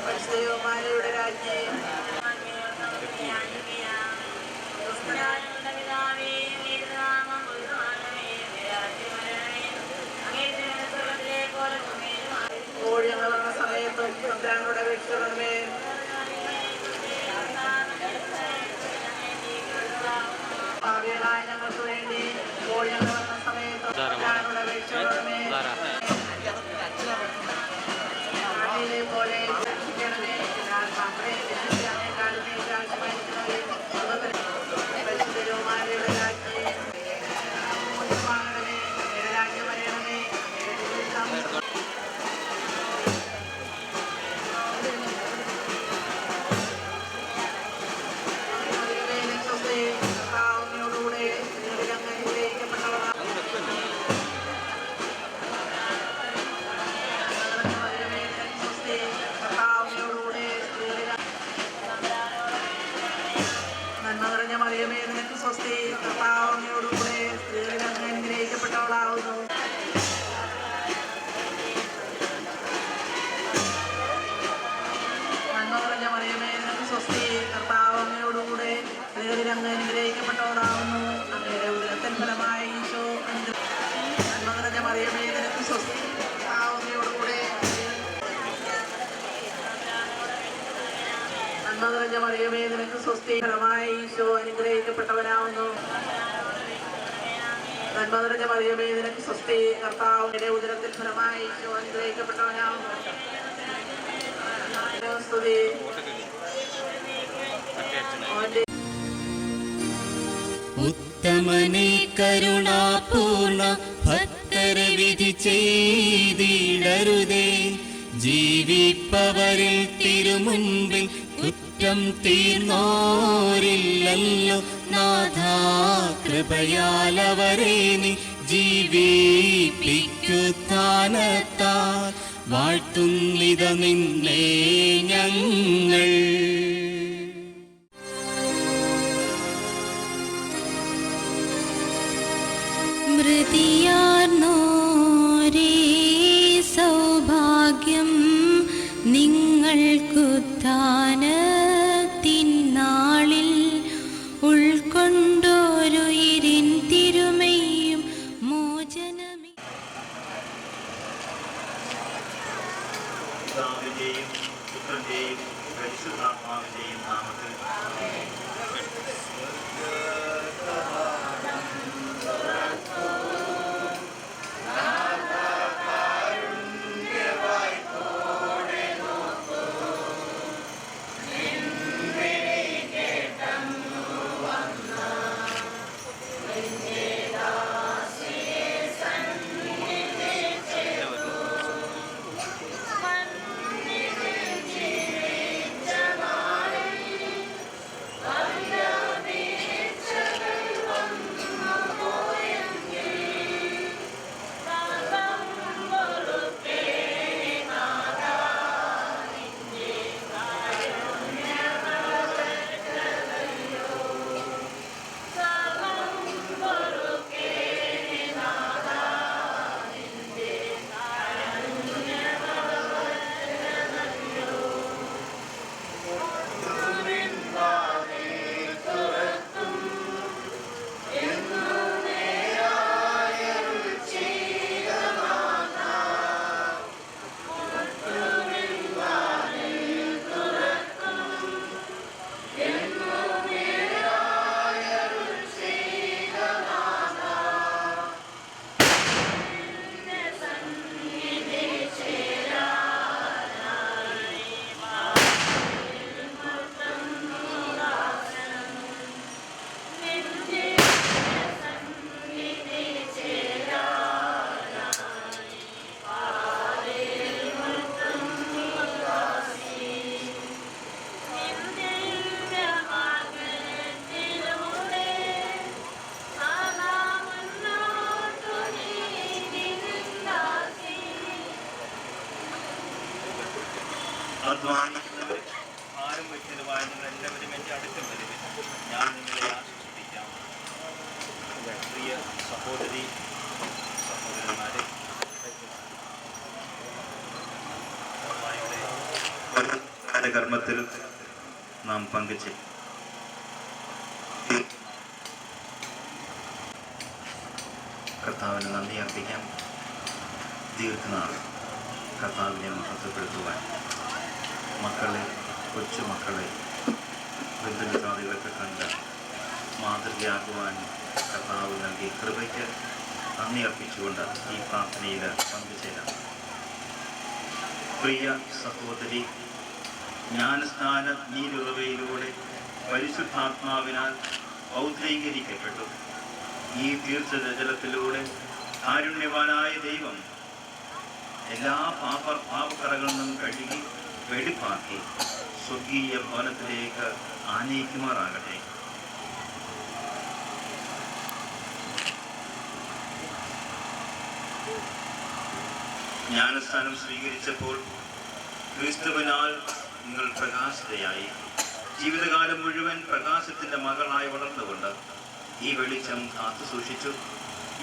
പരിശുദ്ധ രാജ്യം ഞങ്ങളുടെ സമയത്തും ഞങ്ങളുടെ രക്ഷകണമേ. ഭാവികളായ ഞങ്ങൾക്ക് വേണ്ടി ഞങ്ങളുടെ സമയത്തും ഞങ്ങളുടെ രക്ഷകണമേ. പോലെ പരിശുദ്ധമാരുടെ രാജ്യം രാജ്യം വരണമേ. മറിയമേ നിനക്ക് സ്വസ്തി, കർത്താവ് അങ്ങയോടുകൂടെ സ്ത്രീകളിൽ അങ്ങ് അനുഗ്രഹിക്കപ്പെട്ടവളാവുന്നു. നന്മ നിറഞ്ഞ മറിയമേ നിനക്ക് സ്വസ്തി, കർത്താവ് അങ്ങയോടുകൂടെ സ്ത്രീകളിൽ അങ്ങ് അനുഗ്രഹിക്കപ്പെട്ടവളാവുന്നു. അങ്ങയുടെ ഉദരത്തിൻ ഫലമായ ഈശോ. നന്മ നിറഞ്ഞ മറിയമേ നിനക്ക് സ്വസ്തി, കർത്താവ് അങ്ങയോടുകൂടെ നന്മ നിറഞ്ഞ മറിയമേ നിനക്ക് സ്വസ്തി, ഫലമായ ഈശോ അനുഗ്രഹിക്കപ്പെട്ടവനാവുന്നു. നന്മ നിറഞ്ഞ മറിയമേ നിനക്ക് സ്വസ്തി, കർത്താവിന്റെ ഉദരത്തിൽ ഫലമായ ഈശോ അനുഗ്രഹിക്കപ്പെട്ടവനാവുന്നു. സ്തുതി. ഉത്തമനെ കരുണാപൂർണ ഭക്തരെ വിധി ചെയ്തിടരുതേ. ജീവിപ്പവരിൽ തിരുമുൻപിൽ കുറ്റം തീർന്നോരില്ലല്ലോ നാഥാ. കൃപയാലവരെ നീ ജീവിപ്പിക്കുത്താനത്താൽ വാഴ്ത്തുന്നിത നിന്നെ ഞങ്ങൾ. മൃതിയാർന്നോരേ സൗഭാഗ്യം നിങ്ങൾക്കുത്ഥാനത്തിന്നാളിൽ ഉൾക്കൊണ്ടോരുയിരിൻ തിരുമയും മോചനമേ. പിതാവിന്റെയും പുത്രന്റെയും പരിശുദ്ധാത്മാവിന്റെയും നാമത്തിൽ അധ്വാനം ആരും വെച്ചതുമായ നിങ്ങൾ എല്ലാവരും എൻ്റെ അടുത്തും വരുവിൻ, ഞാൻ നിങ്ങളെ ആശ്വസിപ്പിക്കാം. കർമ്മത്തിൽ നാം പങ്കുചേ കർത്താവിന് നന്ദി അർപ്പിക്കാം. ദീർഘനാൾ കർത്താവിനെ മഹത്വപ്പെടുത്തുവാൻ മക്കളെ, കൊച്ചുമക്കളെ, ബന്ധുമിത്രാദികളൊക്കെ കണ്ട് മാതൃകയാകുവാൻ കർത്താവ് നൽകിയ കൃപയ്ക്ക് നന്ദി അർപ്പിച്ചുകൊണ്ട് ഈ പ്രാർത്ഥനയിൽ പങ്കുചേരാം. പ്രിയ സഹോദരി, ജ്ഞാനസ്നാന നീരുറവയിലൂടെ പരിശുദ്ധാത്മാവിനാൽ പൗത്രീകരിക്കപ്പെട്ടു. ഈ തീർത്ഥജലത്തിലൂടെ കാരുണ്യവാനായ ദൈവം എല്ലാ പാപക്കറകളിൽ നിന്നും കഴുകി വെടിപ്പാക്കി സ്വർഗീയ ഭവനത്തിലേക്ക് ആനയിക്കുമാറാകട്ടെ. ജ്ഞാനസ്ഥാനം സ്വീകരിച്ചപ്പോൾ ക്രിസ്തുവിനാൽ നിങ്ങൾ പ്രകാശിതയായി. ജീവിതകാലം മുഴുവൻ പ്രകാശത്തിൻ്റെ മകളായി വളർന്നുകൊണ്ട് ഈ വെളിച്ചം കാത്തു സൂക്ഷിച്ചു.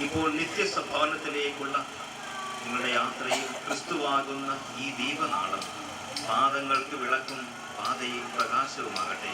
ഇപ്പോൾ നിത്യസഭവനത്തിലേക്കുള്ള നിങ്ങളുടെ യാത്രയിൽ ക്രിസ്തുവാകുന്ന ഈ ദീപനാളം പാദങ്ങൾക്ക് വിളക്കും പാതയിൽ പ്രകാശവുമാകട്ടെ.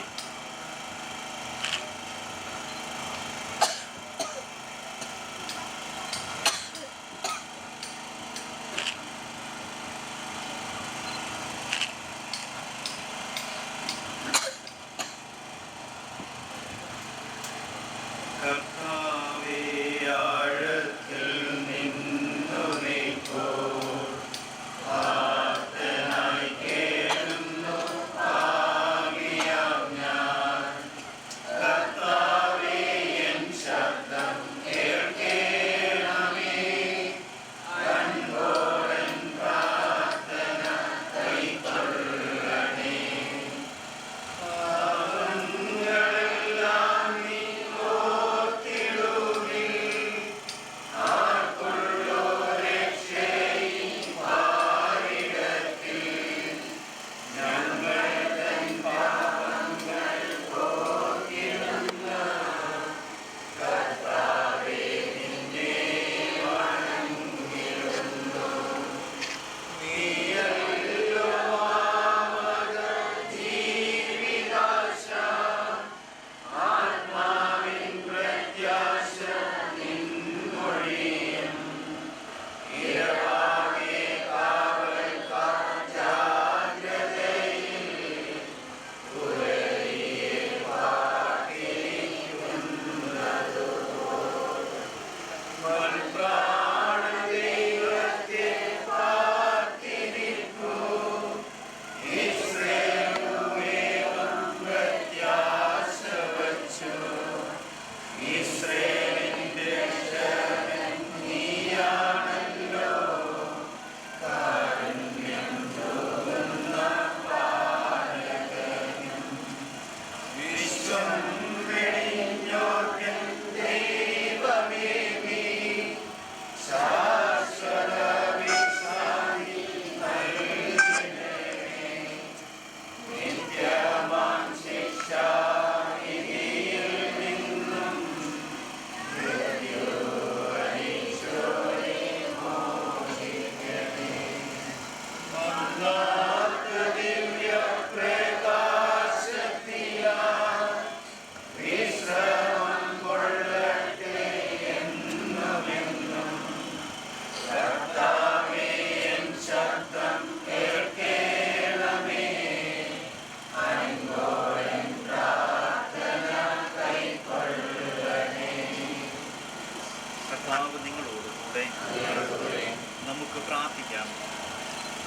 നമുക്ക് പ്രാർത്ഥിക്കാം.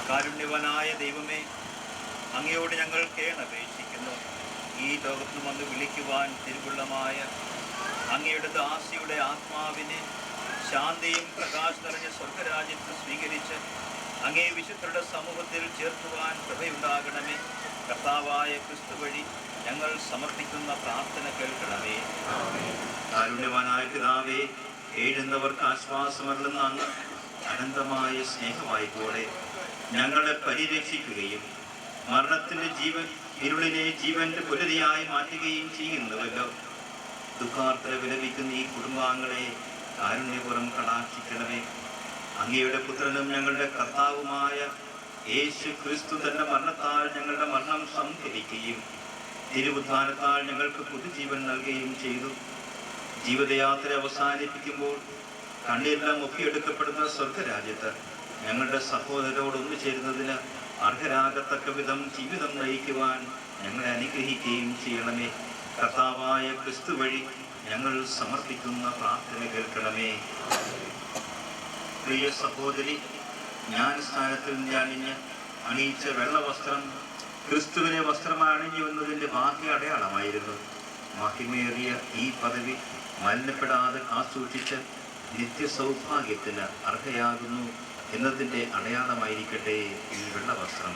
കാരുണ്യവാനായ ദൈവമേ, അങ്ങയോട് ഞങ്ങൾ കേണപേക്ഷിക്കുന്നു. ഈ ലോകത്ത് വന്ന് വിളിക്കുവാൻ തിരുവുള്ളമായ അങ്ങയുടെ ദാസിയുടെ ആത്മാവിനെ ശാന്തിയും പ്രകാശം നിറഞ്ഞ സ്വർഗരാജ്യത്ത് സ്വീകരിച്ച് അങ്ങേ വിശുദ്ധരുടെ സമൂഹത്തിൽ ചേർക്കുവാൻ കൃപയുണ്ടാകണമേ. കർത്താവായ ക്രിസ്തു വഴി ഞങ്ങൾ സമർപ്പിക്കുന്ന പ്രാർത്ഥന കേൾക്കണമേ. കാരുണ്യവാനായ പിതാവേ, എഴുന്നവർക്ക് ആശ്വാസമരുളുന്ന അങ്ങ് അനന്തമായ സ്നേഹമായിക്കൂടെ ഞങ്ങളെ പരിരക്ഷിക്കുകയും മരണത്തിൻ്റെ ഇരുളിനെ ജീവന്റെ പുലരിയായി മാറ്റുകയും ചെയ്യുന്നുവല്ലോ. ദുഃഖാർത്തര വിലപിക്കുന്ന ഈ കുടുംബാംഗങ്ങളെ കാരുണ്യപുറം കടാക്ഷിക്കണമേ. അങ്ങയുടെ പുത്രനും ഞങ്ങളുടെ കർത്താവുമായ യേശു ക്രിസ്തു തന്റെ മരണത്താൽ ഞങ്ങളുടെ മരണം സംഹരിക്കുകയും തിരുവുദ്ധാനത്താൽ ഞങ്ങൾക്ക് പുതുജീവൻ നൽകുകയും ചെയ്തു. ജീവിതയാത്ര അവസാനിപ്പിക്കുമ്പോൾ കണ്ണീരെല്ലാം ഒപ്പിയെടുക്കപ്പെടുന്ന സ്വർഗരാജ്യത്ത് ഞങ്ങളുടെ സഹോദരരോട് ഒന്നു ചേരുന്നതിന് അർഹരാകത്തക്ക വിധം ജീവിതം നയിക്കുവാൻ ഞങ്ങളെ അനുഗ്രഹിക്കുകയും ചെയ്യണമേ. കർത്താവായ ക്രിസ്തു വഴി ഞങ്ങൾ സമർപ്പിക്കുന്ന പ്രാർത്ഥന കേൾക്കണമേ. പ്രിയ സഹോദരി, ജ്ഞാനസ്ഥാനത്തിൽ ഞാനിഞ്ഞ് അണിയിച്ച വെള്ളവസ്ത്രം ക്രിസ്തുവിനെ വസ്ത്രമണിഞ്ഞു എന്നതിൻ്റെ ബാഹ്യ അടയാളമായിരുന്നു. മഹിമേറിയ ഈ പദവി മലിനപ്പെടാതെ കാസൂക്ഷിച്ച് നിത്യസൗഭാഗ്യത്തിന് അർഹയാകുന്നു എന്നതിൻ്റെ അടയാളമായിരിക്കട്ടെ ഈ വെള്ളവസ്ത്രം.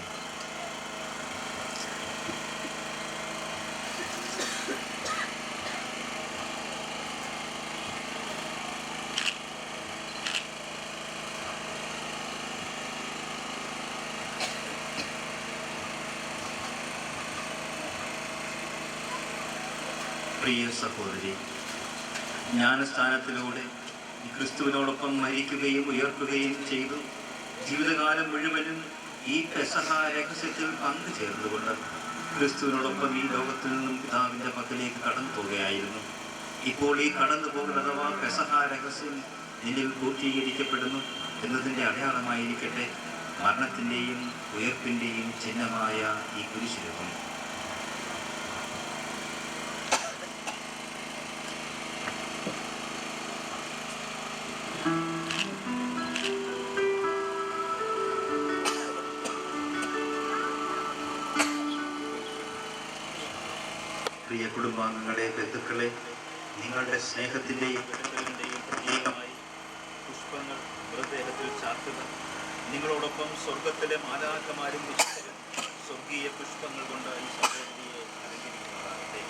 പ്രിയ സഹോദരി, ജ്ഞാനസ്ഥാനത്തിലൂടെ ക്രിസ്തുവിനോടൊപ്പം മരിക്കുകയും ഉയർത്തുകയും ചെയ്തു. ജീവിതകാലം മുഴുവനും ഈ പെസഹ രഹസ്യത്തിൽ പങ്കുചേർന്നുകൊണ്ട് ക്രിസ്തുവിനോടൊപ്പം ഈ ലോകത്തിൽ നിന്നും പിതാവിൻ്റെ പക്കലേക്ക് കടന്നു പോവുകയായിരുന്നു. ഇപ്പോൾ ഈ കടന്നു പോകുന്ന അഥവാ പെസഹ രഹസ്യം നിന്നിൽ പൂർത്തീകരിക്കപ്പെടുന്നു എന്നതിൻ്റെ അടയാളമായിരിക്കട്ടെ മരണത്തിൻ്റെയും ഉയർപ്പിൻ്റെയും ചിഹ്നമായ ഈ കുരിശുരൂപം. പ്രിയ കുടുംബാംഗങ്ങളെ, ബന്ധുക്കളെ, നിങ്ങളുടെ സ്നേഹത്തിൻ്റെയും പ്രതീകമായി പുഷ്പങ്ങൾ മൃതദേഹത്തിൽ ചാർത്തുക. നിങ്ങളോടൊപ്പം സ്വർഗത്തിലെ മാലാഖമാരും വിശുദ്ധരും സ്വർഗീയ പുഷ്പങ്ങൾ കൊണ്ട് ഈ സഹോദരിയെ അലങ്കരിക്കുന്നതാകട്ടെ.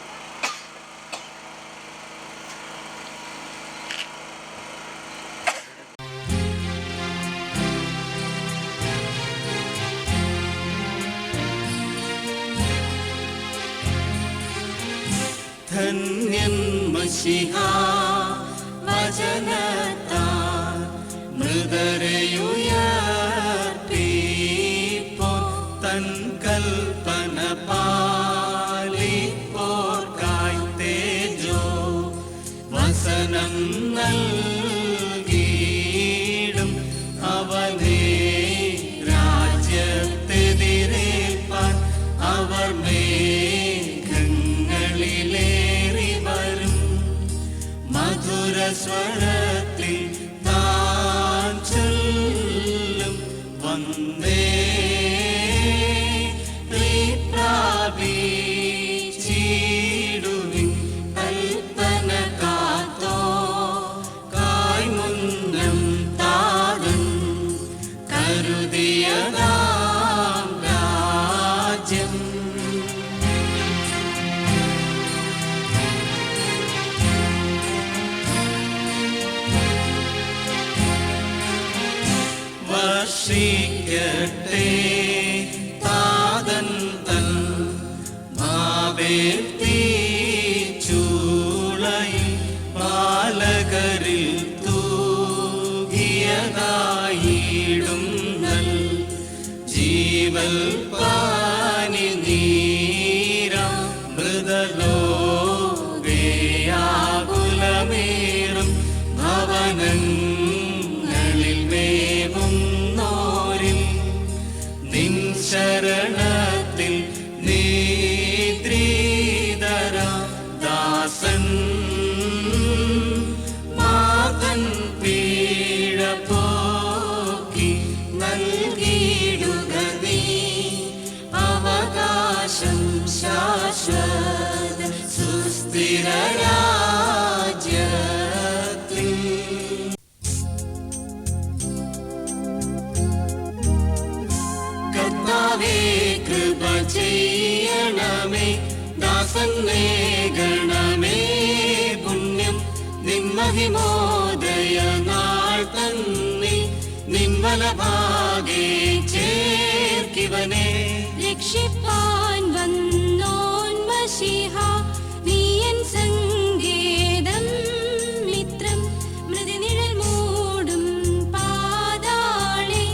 ധന്യൻ മശിഹാ വചനത്താൽ മൃതരെയുയർപ്പിപ്പോൻ തൻ കൽപ്പന പാലിപ്പോർക്കായി തേജോ വസനം നൽകിയിടും അവനെ രാജ്യത്തെതിരേൽപ്പാൻ അവർ സ്വരത്തിൽ താൻ ചൊല്ലും വന്ദേ പ്രാപിച്ചിടുവിൻ കൽപ്പന കാത്തോ കായ്മുന്നം താതൻ കരുതിയതാം രാജ്യം. വർഷിക്കട്ടെ താതൻ തൻ ഭാവേർത്തിച്ചൂളയിൽ ബാലകരിൽ തൂകിയതായിടും നൽ ജീവൽ പാനി നീരാ മൃതലോകയാകുലമേറും ഭവനങ്ങളിൽ മേവും ശരണത്തിൽ നേത്രീതര ദാസൻ മാതൻ പീഴ പോക്കി നൽകിയിടുക നീ അവകാശം ശാശ്വത സുസ്ഥിര രാജ്യത്തിൽ. കൃപ ചെയ്യണമേ ദാസന്നേ ഗണമേ പുണ്യം നിൻമഹിമോദയ നാൾ തന്നെ നിൻവലഭാഗേ ചേർക്കിവനെ രക്ഷിപ്പാൻ വന്നോൻ മശിഹ നീയൻ സങ്കേതം മിത്രം മൃദുനിഴൽ മൂടും പാതാളെ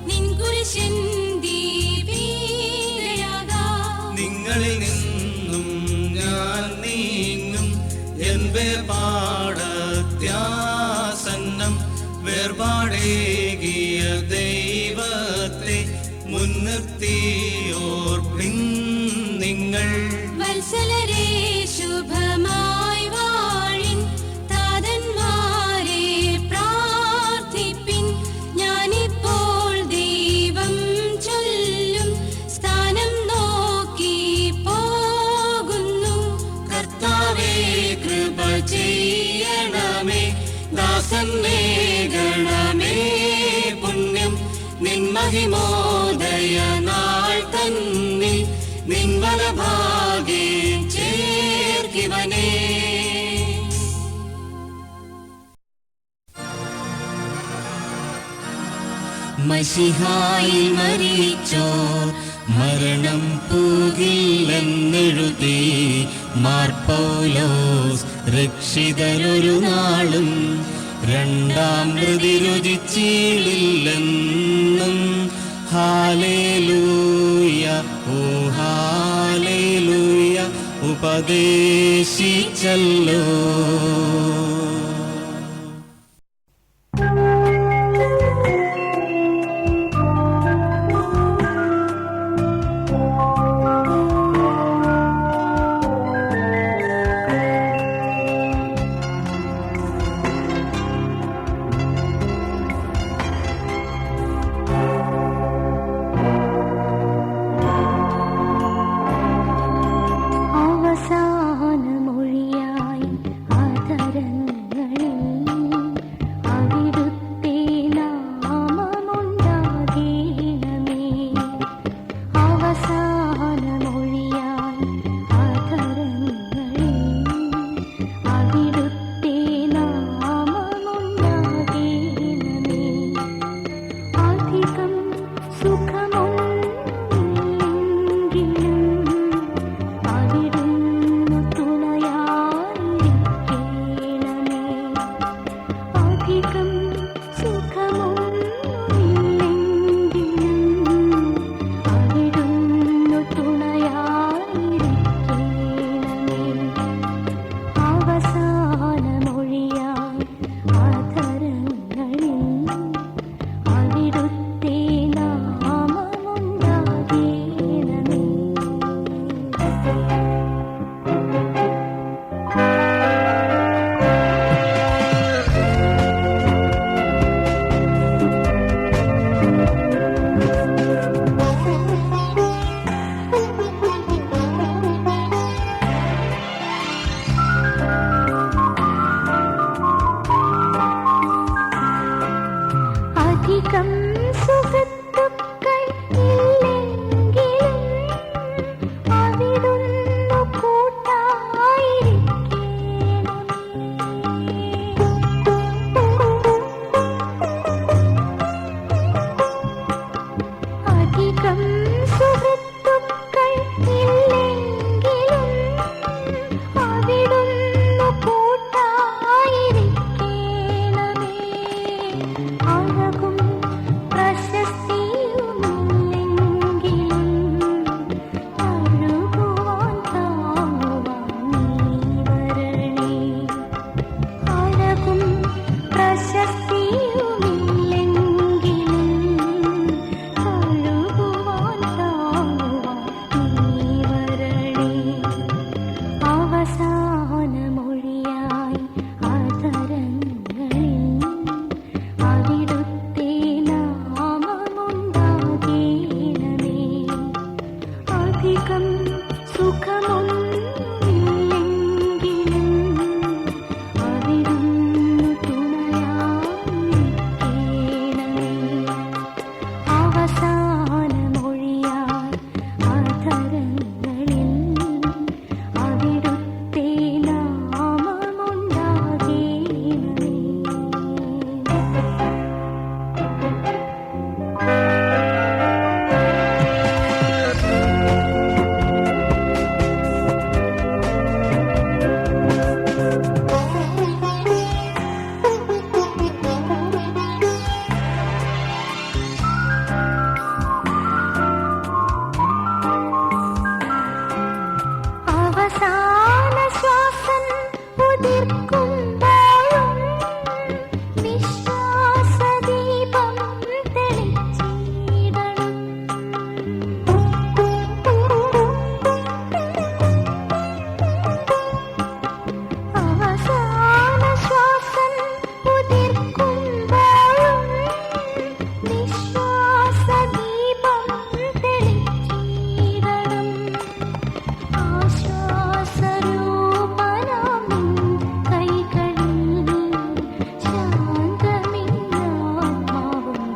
നിൻ കുരിശന്തി വേർപാടത്യാസന്നം വേർപാടേകിയ ദൈവത്തെ മുൻനിർത്തിയോർപ്പിൻ നിങ്ങൾ. വത്സലരേ ശുഭമായി വാഴിൻ, താതന്മാരെ പ്രാർത്ഥിപ്പിൻ. ഞാനിപ്പോൾ ദൈവം ചൊല്ലും സ്ഥാനം നോക്കി പോകുന്നു. കർത്താവേ കൃപ ചെയ്യണമേ, ദാസനെ ഗണമേ പുണ്യം. നിൻ മഹിമോദയ നാൾ തന്നിൽ നിൻ വലഭാഗേ ചേർക്കിവനേ. മശിഹായിൽ മരിച്ചോർ മരണം പൂകില്ലെന്നെഴുതി മാർ പൗലോസ് രക്ഷിതരൊരു നാളും രണ്ടാം മൃതി രുചിച്ചിടില്ലെന്നും. ഹാലേലൂയ ഓ ഹാലേലൂയ ഉപദേശിച്ചല്ലോ. അവസാന മൊഴിയായി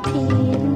ചേർന്ന്